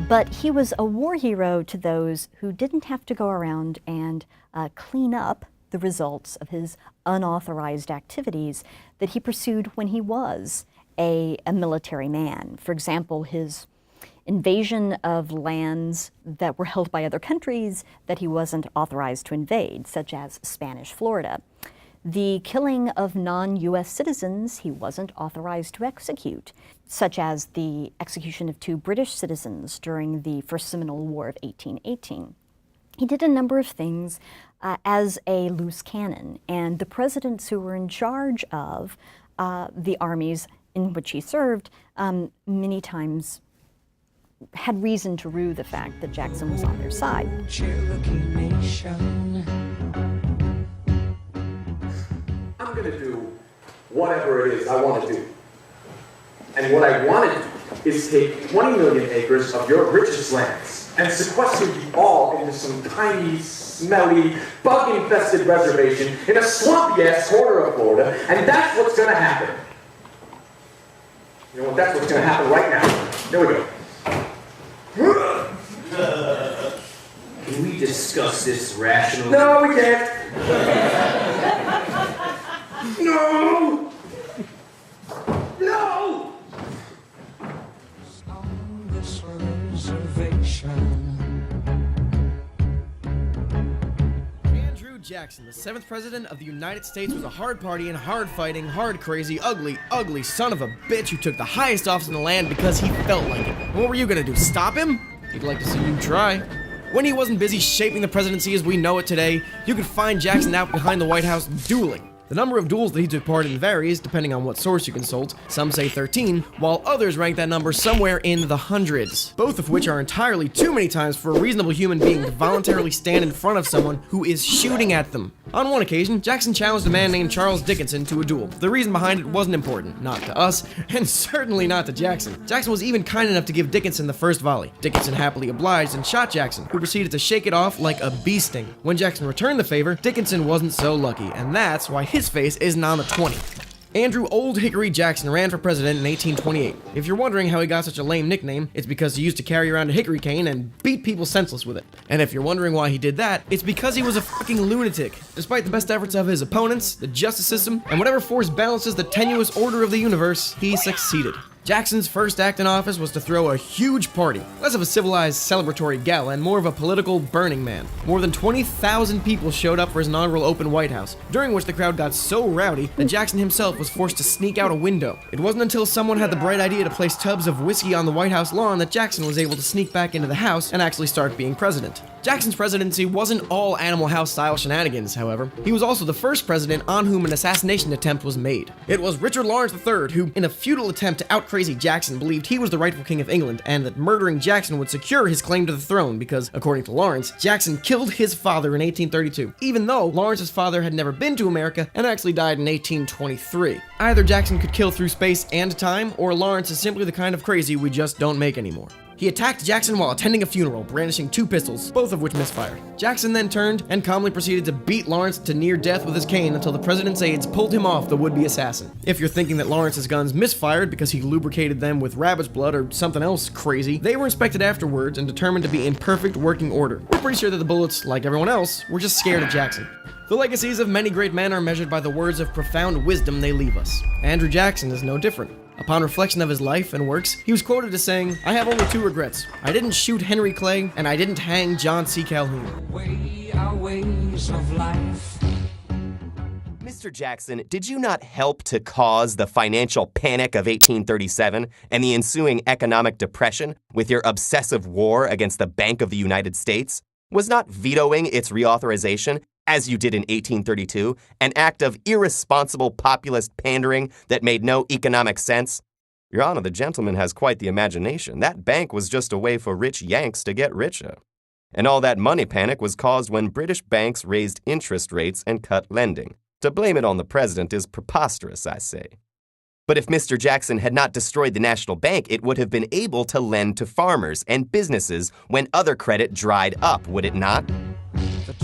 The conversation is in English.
But he was a war hero to those who didn't have to go around and clean up the results of his unauthorized activities that he pursued when he was a military man. For example, his invasion of lands that were held by other countries that he wasn't authorized to invade, such as Spanish Florida. The killing of non-US citizens he wasn't authorized to execute, such as the execution of 2 British citizens during the First Seminole War of 1818. He did a number of things as a loose cannon, and the presidents who were in charge of the armies in which he served many times had reason to rue the fact that Jackson was on their side. I'm going to do whatever it is I want to do. And what I want to do is take 20 million acres of your richest lands and sequester you all into some tiny, smelly, bug-infested reservation in a swampy-ass corner of Florida, and that's what's going to happen. You know what? That's what's going to happen right now. There we go. Can we discuss this rationally? No, we can't. No! No! On this reservation. Andrew Jackson, the 7th president of the United States, was a hard-partying, hard-fighting, hard-crazy, ugly, ugly son of a bitch who took the highest office in the land because he felt like it. What were you gonna do, stop him? He'd like to see you try. When he wasn't busy shaping the presidency as we know it today, you could find Jackson out behind the White House dueling. The number of duels that he took part in varies depending on what source you consult. Some say 13, while others rank that number somewhere in the hundreds, both of which are entirely too many times for a reasonable human being to voluntarily stand in front of someone who is shooting at them. On one occasion, Jackson challenged a man named Charles Dickinson to a duel. The reason behind it wasn't important, not to us, and certainly not to Jackson. Jackson was even kind enough to give Dickinson the first volley. Dickinson happily obliged and shot Jackson, who proceeded to shake it off like a bee sting. When Jackson returned the favor, Dickinson wasn't so lucky, and that's why his face isn't on a 20. Andrew Old Hickory Jackson ran for president in 1828. If you're wondering how he got such a lame nickname, it's because he used to carry around a hickory cane and beat people senseless with it. And if you're wondering why he did that, it's because he was a fucking lunatic. Despite the best efforts of his opponents, the justice system, and whatever force balances the tenuous order of the universe, he succeeded. Jackson's first act in office was to throw a huge party, less of a civilized celebratory gala and more of a political Burning Man. More than 20,000 people showed up for his inaugural open White House, during which the crowd got so rowdy that Jackson himself was forced to sneak out a window. It wasn't until someone had the bright idea to place tubs of whiskey on the White House lawn that Jackson was able to sneak back into the House and actually start being president. Jackson's presidency wasn't all Animal House-style shenanigans, however. He was also the first president on whom an assassination attempt was made. It was Richard Lawrence III who, in a futile attempt to out-crazy Jackson, believed he was the rightful king of England and that murdering Jackson would secure his claim to the throne because, according to Lawrence, Jackson killed his father in 1832, even though Lawrence's father had never been to America and actually died in 1823. Either Jackson could kill through space and time, or Lawrence is simply the kind of crazy we just don't make anymore. He attacked Jackson while attending a funeral, brandishing 2 pistols, both of which misfired. Jackson then turned and calmly proceeded to beat Lawrence to near death with his cane until the president's aides pulled him off the would-be assassin. If you're thinking that Lawrence's guns misfired because he lubricated them with rabbit's blood or something else crazy, they were inspected afterwards and determined to be in perfect working order. We're pretty sure that the bullets, like everyone else, were just scared of Jackson. The legacies of many great men are measured by the words of profound wisdom they leave us. Andrew Jackson is no different. Upon reflection of his life and works, he was quoted as saying, "I have only 2 regrets. I didn't shoot Henry Clay, and I didn't hang John C. Calhoun." Our ways of life. Mr. Jackson, did you not help to cause the financial panic of 1837 and the ensuing economic depression with your obsessive war against the Bank of the United States? Was not vetoing its reauthorization, as you did in 1832, an act of irresponsible populist pandering that made no economic sense? Your Honor, the gentleman has quite the imagination. That bank was just a way for rich Yanks to get richer. And all that money panic was caused when British banks raised interest rates and cut lending. To blame it on the president is preposterous, I say. But if Mr. Jackson had not destroyed the national bank, it would have been able to lend to farmers and businesses when other credit dried up, would it not? The